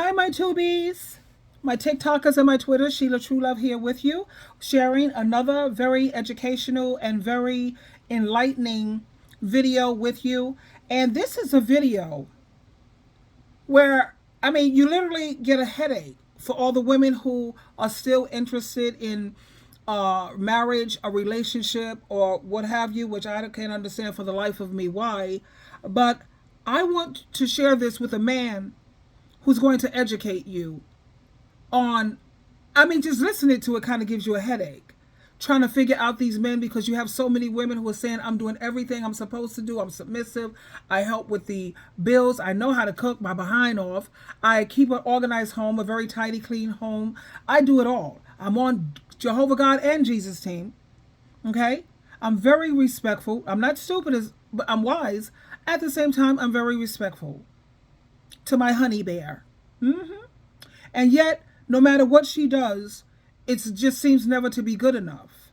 Hi, my tubies, my TikTokers, and my Twitter. Sheila True Love here with you, sharing another very educational and very enlightening video with you. And this is a video where, you literally get a headache for all the women who are still interested in marriage, a relationship, or what have you, which I can't understand for the life of me why. But I want to share this with a man who's going to educate you on, just listening to it kind of gives you a headache. Trying to figure out these men because you have so many women who are saying, I'm doing everything I'm supposed to do. I'm submissive. I help with the bills. I know how to cook my behind off. I keep an organized home, a very tidy, clean home. I do it all. I'm on Jehovah God and Jesus team. Okay? I'm very respectful. I'm not stupid, but I'm wise. At the same time, I'm very respectful to my honey bear. And yet, no matter what she does, it just seems never to be good enough.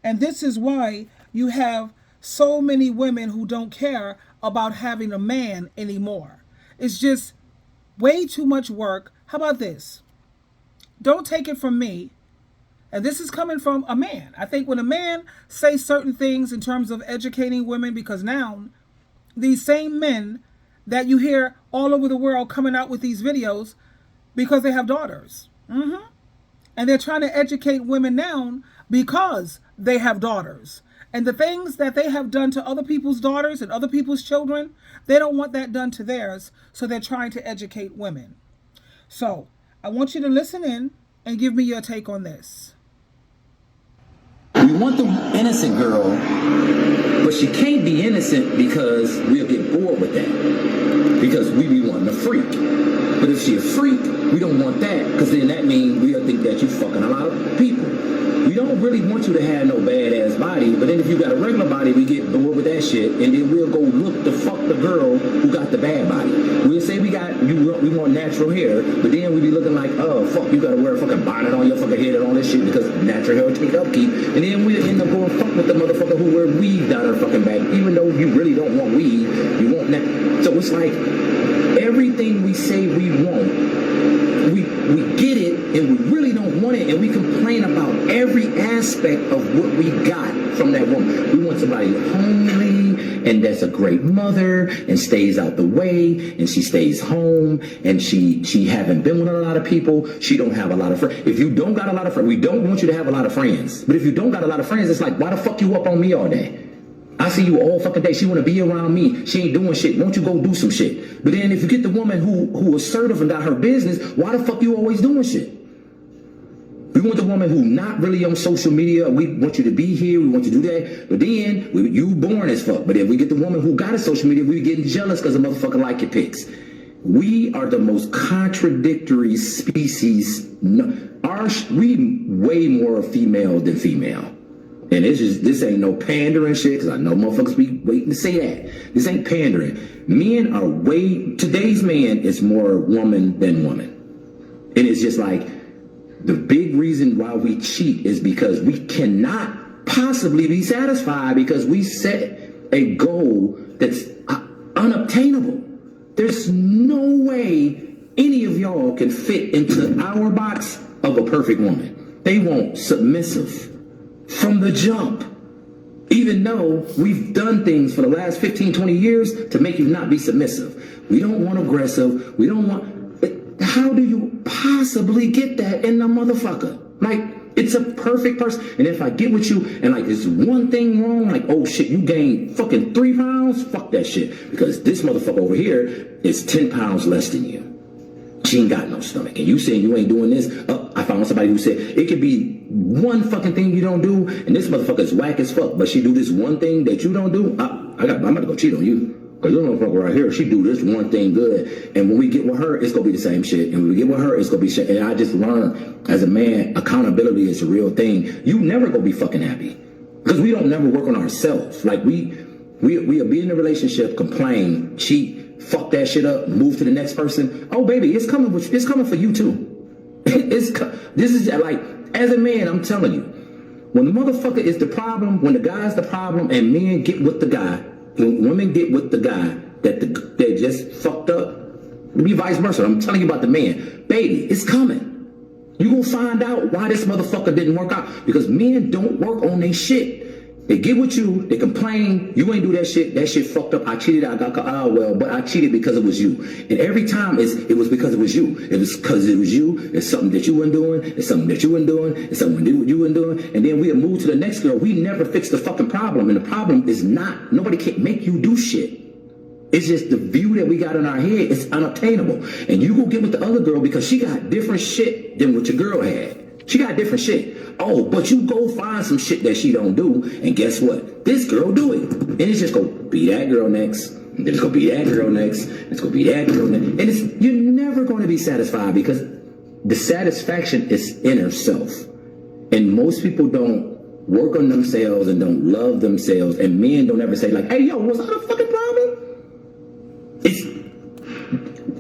And this is why you have so many women who don't care about having a man anymore. It's just way too much work. How about this? Don't take it from me. And this is coming from a man. I think when a man says certain things in terms of educating women, because now these same men that you hear all over the world coming out with these videos because they have daughters. And they're trying to educate women now because they have daughters. And the things that they have done to other people's daughters and other people's children, they don't want that done to theirs. So they're trying to educate women. So I want you to listen in and give me your take on this. We want the innocent girl, but she can't be innocent because we'll get bored with that. Because we be wanting a freak. But if she a freak, we don't want that, because then that means we'll think that you fucking a lot of people. We don't really want you to have no badass body, but then if you got a regular body, we get bored with that shit, and then we'll go look to fuck the girl who got the bad body. We'll say we want natural hair, but then we be looking like, oh fuck, you gotta wear a fucking bonnet on your fucking head and all this shit because natural hair will take upkeep, and then we'll end up going fuck with the motherfucker who wear weave down her fucking back, even though you really don't want weave, you want that. So it's like everything we say we want, we get it and we really don't want it, and we complain about every aspect of what we got from that woman. We want somebody homely and that's a great mother and stays out the way and she stays home and she haven't been with a lot of people. She don't have a lot of friends. If you don't got a lot of friends, we don't want you to have a lot of friends. But if you don't got a lot of friends, it's like, why the fuck you up on me all day? I see you all fucking day. She want to be around me. She ain't doing shit. Won't you go do some shit? But then if you get the woman who assertive and got her business, why the fuck you always doing shit? We want the woman who not really on social media. We want you to be here. We want you to do that. But then you born as fuck. But if we get the woman who got a social media, we getting jealous because the motherfucker like your pics. We are the most contradictory species. We way more female than female. And this ain't no pandering shit, because I know motherfuckers be waiting to say that. This ain't pandering. Men are today's man is more woman than woman. And it's just like, the big reason why we cheat is because we cannot possibly be satisfied because we set a goal that's unobtainable. There's no way any of y'all can fit into our box of a perfect woman. They want submissive from the jump, even though we've done things for the last 15, 20 years to make you not be submissive. We don't want aggressive. We don't want... How do you possibly get that in a motherfucker? Like, it's a perfect person. And if I get with you and like there's one thing wrong, like, oh shit, you gained fucking 3 pounds, fuck that shit. Because this motherfucker over here is 10 pounds less than you. She ain't got no stomach. And you saying you ain't doing this? I found somebody who said it could be one fucking thing you don't do, and this motherfucker's whack as fuck, but she do this one thing that you don't do. I'm about to go cheat on you. Because this motherfucker right here, she do this one thing good. And when we get with her, it's going to be the same shit. And when we get with her, it's going to be shit. And I just learned as a man, accountability is a real thing. You never going to be fucking happy. Because we don't never work on ourselves. Like we'll be in a relationship, complain, cheat, fuck that shit up, move to the next person. Oh baby, it's coming for you too. This is like, as a man, I'm telling you, when the motherfucker is the problem, when the guy's the problem, and men get with the guy, when women get with the guy that just fucked up, be vice versa. I'm telling you about the man. Baby, it's coming. You gonna find out why this motherfucker didn't work out. Because men don't work on their shit. They get with you, they complain, you ain't do that shit fucked up, I cheated, I got caught, well, but I cheated because it was you. And every time it was because it was you. It was because it was you, it's something that you weren't doing, it's something that you weren't doing, it's something that you weren't doing, and then we'll move to the next girl. We never fix the fucking problem, and the problem is not, nobody can make you do shit. It's just the view that we got in our head, it's unobtainable. And you go get with the other girl because she got different shit than what your girl had. She got different shit. Oh, but you go find some shit that she don't do, and guess what? This girl do it. And it's just gonna be that girl next, and then it's gonna be that girl next, and it's gonna be that girl next. And you're never gonna be satisfied because the satisfaction is inner self. And most people don't work on themselves and don't love themselves, and men don't ever say like, hey, yo, was that a fucking problem?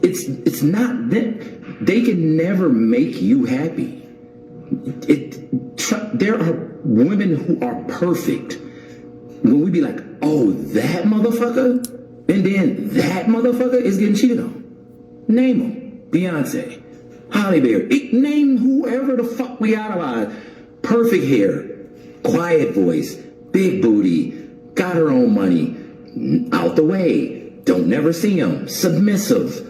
It's not that they can never make you happy. There are women who are perfect. When we be like, oh, that motherfucker, and then that motherfucker is getting cheated on. Name them. Beyonce, Halle Berry, name whoever the fuck we idolize. Perfect hair, quiet voice, big booty, got her own money, out the way, don't never see them, submissive.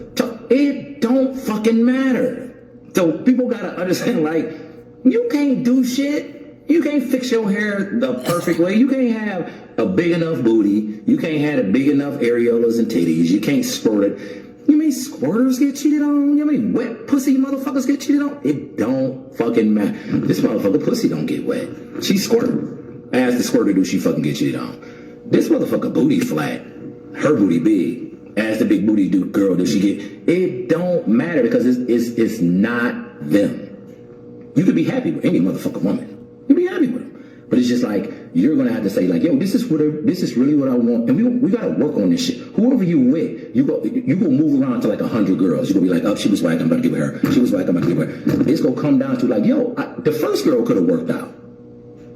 It don't fucking matter. So people gotta understand, like, you can't do shit. You can't fix your hair the perfect way. You can't have a big enough booty. You can't have a big enough areolas and titties. You can't squirt it. You mean squirters get cheated on? You mean wet pussy motherfuckers get cheated on? It don't fucking matter. This motherfucker pussy don't get wet. She squirt. Ask the squirter, do she fucking get cheated on? This motherfucker booty flat. Her booty big. Ask the big booty girl, does she get? It don't matter because it's not them. You could be happy with any motherfucking woman. You be happy with them. But it's just like, you're going to have to say like, yo, this is really what I want. And we got to work on this shit. Whoever you with, you go move around to like 100 girls. You're going to be like, oh, she was right, I'm about to give her. She was right, I'm about to give her. It's going to come down to like, yo, the first girl could have worked out.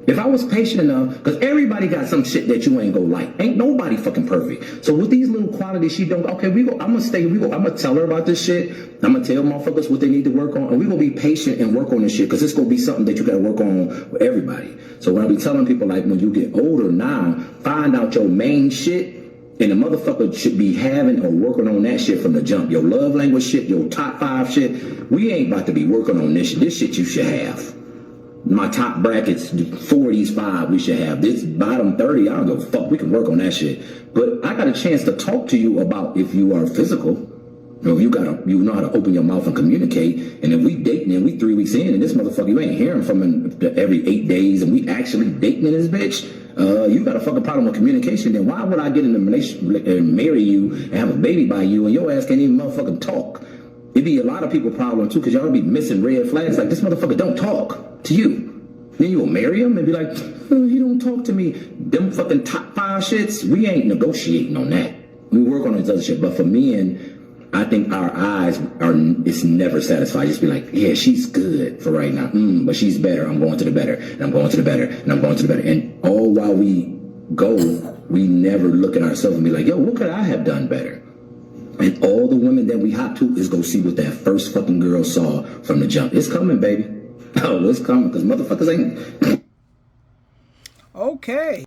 If I was patient enough, because everybody got some shit that you ain't gonna like. Ain't nobody fucking perfect. So with these little qualities she don't, okay, I'm gonna tell her about this shit. I'm gonna tell motherfuckers what they need to work on. And we're gonna be patient and work on this shit, because it's gonna be something that you gotta work on with everybody. So when I be telling people, like, when you get older now, find out your main shit, and the motherfucker should be having or working on that shit from the jump. Your love language shit, your top 5 shit. We ain't about to be working on this shit. This shit you should have. My top brackets, 40s 5, we should have. This bottom 30, I don't give a fuck. We can work on that shit. But I got a chance to talk to you about if you are physical. If you know how to open your mouth and communicate. And if we dating and we 3 weeks in, and this motherfucker, you ain't hearing from him every 8 days, and we actually dating in this bitch, you got a fucking problem with communication. Then why would I get in a relationship and marry you and have a baby by you, and your ass can't even motherfucking talk? It'd be a lot of people problem too, because y'all be missing red flags. Like, this motherfucker don't talk to you. Then you will marry him and be like, oh, he don't talk to me. Them fucking top 5 shits, we ain't negotiating on that. We work on this other shit. But for men, I think our eyes it's never satisfied. Just be like, yeah, she's good for right now. But she's better. I'm going to the better. And I'm going to the better. And I'm going to the better. And all while we go, we never look at ourselves and be like, yo, what could I have done better? And all the women that we hop to is go see what that first fucking girl saw from the jump. It's coming, baby. Oh, it's coming, because motherfuckers ain't. Okay.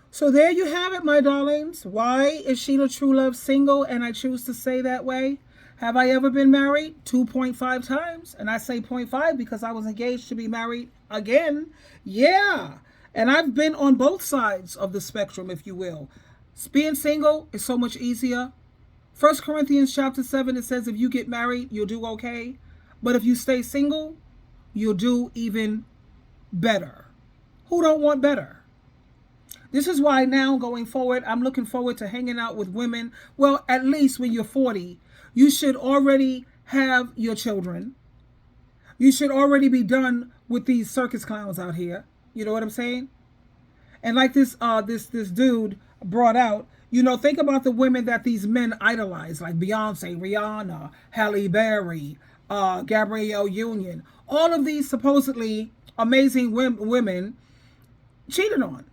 So there you have it, my darlings. Why is Sheila Trulove single? And I choose to say that way. Have I ever been married? 2.5 times. And I say 0.5 because I was engaged to be married again. Yeah. And I've been on both sides of the spectrum, if you will. Being single is so much easier. 1 Corinthians chapter 7, it says if you get married, you'll do okay. But if you stay single, you'll do even better. Who don't want better? This is why now going forward, I'm looking forward to hanging out with women. Well, at least when you're 40, you should already have your children. You should already be done with these circus clowns out here. You know what I'm saying? And like this dude brought out, you know, think about the women that these men idolize, like Beyonce, Rihanna, Halle Berry, Gabrielle Union. All of these supposedly amazing women cheated on.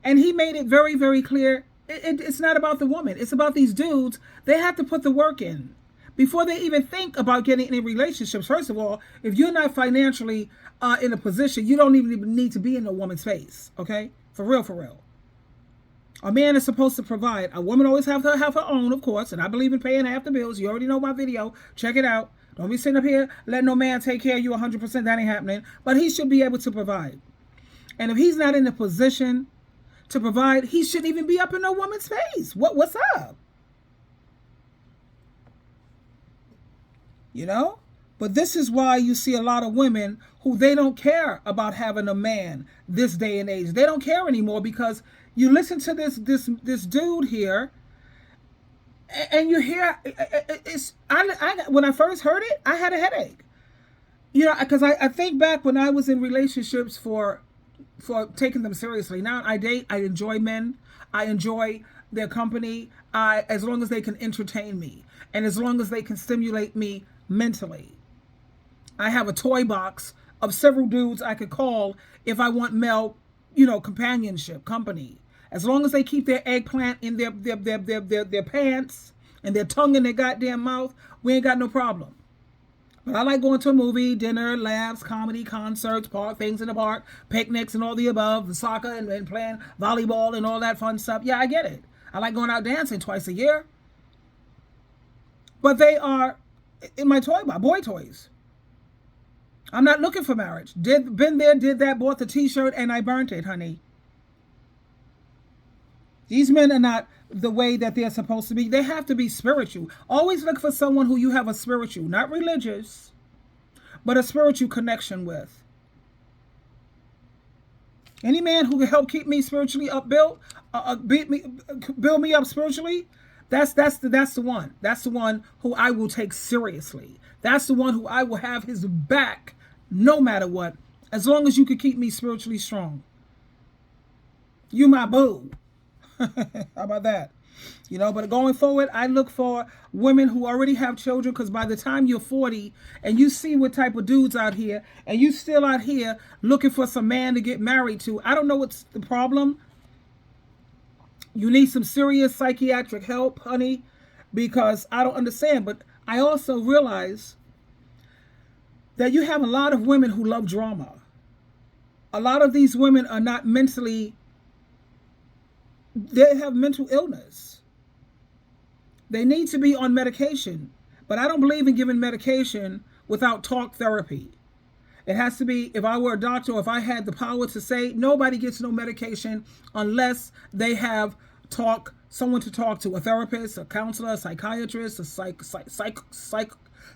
And he made it very, very clear It's not about the woman. It's about these dudes. They have to put the work in before they even think about getting any relationships. First of all, if you're not financially in a position, you don't even need to be in a woman's face. Okay, for real, for real. A man is supposed to provide. A woman always have her own, of course, and I believe in paying half the bills. You already know my video. Check it out. Don't be sitting up here letting no man take care of you 100%. That ain't happening. But he should be able to provide. And if he's not in a position to provide, he shouldn't even be up in no woman's face. What's up? You know? But this is why you see a lot of women who they don't care about having a man this day and age. They don't care anymore because you listen to this dude here, and you hear when I first heard it, I had a headache. You know, because I think back when I was in relationships for taking them seriously. Now I date, I enjoy men, I enjoy their company, as long as they can entertain me and as long as they can stimulate me mentally. I have a toy box of several dudes I could call if I want male, companionship, company. As long as they keep their eggplant in their pants and their tongue in their goddamn mouth, we ain't got no problem. But I like going to a movie, dinner, laughs, comedy, concerts, park things in the park, picnics and all the above, soccer and playing volleyball and all that fun stuff. Yeah, I get it. I like going out dancing twice a year. But they are in my toy box, boy toys. I'm not looking for marriage. Been there, did that, bought the t-shirt, and I burnt it, honey. These men are not the way that they're supposed to be. They have to be spiritual. Always look for someone who you have a spiritual, not religious, but a spiritual connection with. Any man who can help keep me spiritually build me up spiritually, that's the one. That's the one who I will take seriously. That's the one who I will have his back no matter what, as long as you can keep me spiritually strong. You my boo. How about that? But going forward, I look for women who already have children, because by the time you're 40 and you see what type of dudes out here and you still out here looking for some man to get married to, I don't know what's the problem. You need some serious psychiatric help, honey, because I don't understand. But I also realize that you have a lot of women who love drama. A lot of these women are not mentally, they have mental illness. They need to be on medication. But I don't believe in giving medication without talk therapy. It has to be, if I were a doctor, or if I had the power to say, nobody gets no medication unless they have someone to talk to, a therapist, a counselor, a psychiatrist, a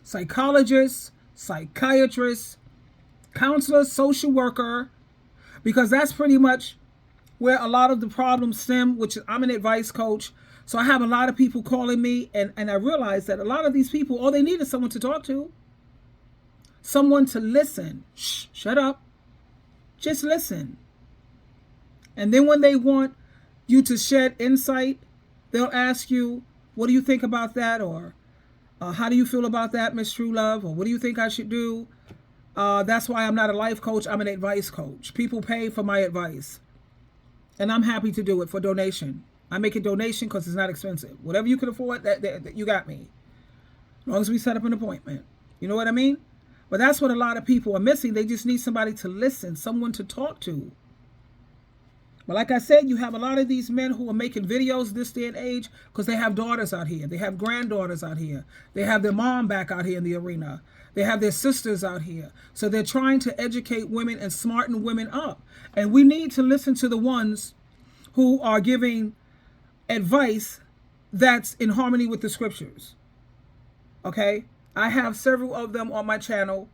psychologist, psychiatrist, counselor, social worker, because that's pretty much where a lot of the problems stem, which I'm an advice coach. So I have a lot of people calling me, and I realize that a lot of these people, all they need is someone to talk to. Someone to listen. Shh, shut up. Just listen. And then when they want you to shed insight, they'll ask you, what do you think about that? Or how do you feel about that, Miss True Love? Or what do you think I should do? That's why I'm not a life coach. I'm an advice coach. People pay for my advice. And I'm happy to do it for donation. I make a donation because it's not expensive. Whatever you can afford, that you got me. As long as we set up an appointment. You know what I mean? But that's what a lot of people are missing. They just need somebody to listen, someone to talk to. But like I said, you have a lot of these men who are making videos this day and age because they have daughters out here. They have granddaughters out here. They have their mom back out here in the arena. They have their sisters out here. So they're trying to educate women and smarten women up. And we need to listen to the ones who are giving advice that's in harmony with the scriptures. Okay? I have several of them on my channel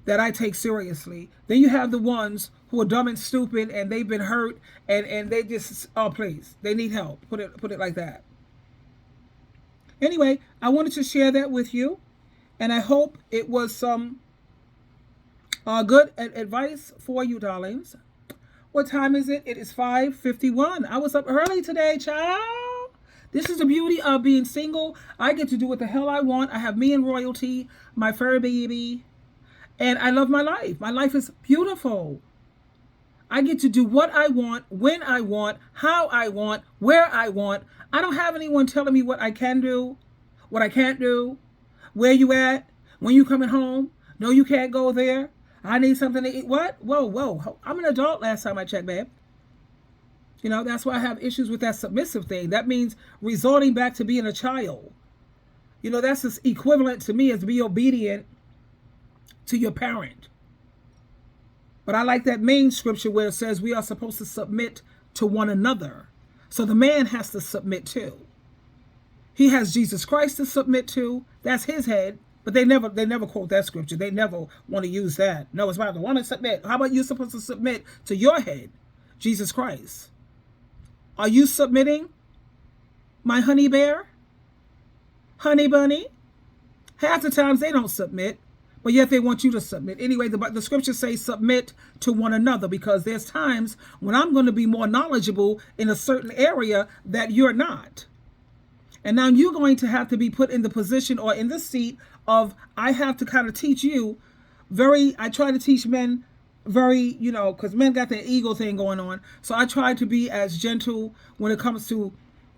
that I take seriously. Then you have the ones who are dumb and stupid and they've been hurt and they just, oh please, they need help. Put it like that. Anyway, I wanted to share that with you, and I hope it was some good advice for you, darlings. What time is it? It is 5:51. I was up early today, child. This is the beauty of being single. I get to do what the hell I want. I have me and royalty, my fur baby, and I love my life. My life is beautiful. I get to do what I want, when I want, how I want, where I want. I don't have anyone telling me what I can do, what I can't do, where you at, when you coming home. No, you can't go there. I need something to eat. What? Whoa, whoa. I'm an adult last time I checked, babe. You know, that's why I have issues with that submissive thing. That means resorting back to being a child. You know, that's as equivalent to me as be obedient to your parent. But I like that main scripture where it says we are supposed to submit to one another. So the man has to submit too. He has Jesus Christ to submit to. That's his head. But they never quote that scripture. They never want to use that. No, it's about the one to submit. How about you supposed to submit to your head, Jesus Christ? Are you submitting, my honey bear? Honey bunny? Half the times they don't submit, but yet they want you to submit. Anyway, the scriptures say submit to one another, because there's times when I'm going to be more knowledgeable in a certain area that you're not. And now you're going to have to be put in the position or in the seat of, I have to kind of teach you I try to teach men very, because men got their ego thing going on. So I try to be as gentle when it comes to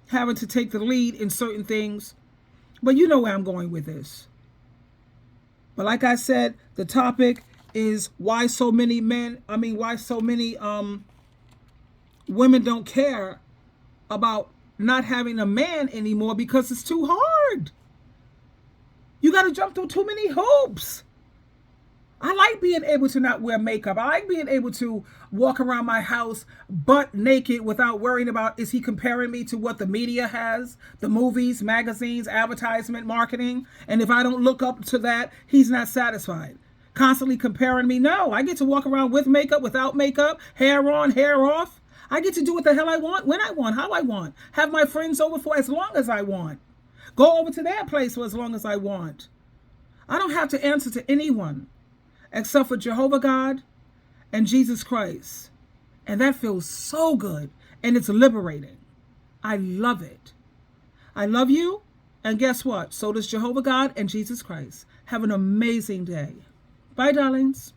having to take the lead in certain things. But you know where I'm going with this. But like I said, the topic is why so many women don't care about not having a man anymore, because it's too hard. You got to jump through too many hoops. I like being able to not wear makeup. I like being able to walk around my house butt naked without worrying about, is he comparing me to what the media has, the movies, magazines, advertisement, marketing? And if I don't look up to that, he's not satisfied. Constantly comparing me. No, I get to walk around with makeup, without makeup, hair on, hair off. I get to do what the hell I want, when I want, how I want. Have my friends over for as long as I want. Go over to their place for as long as I want. I don't have to answer to anyone except for Jehovah God and Jesus Christ. And that feels so good, and it's liberating. I love it. I love you, and guess what? So does Jehovah God and Jesus Christ. Have an amazing day. Bye, darlings.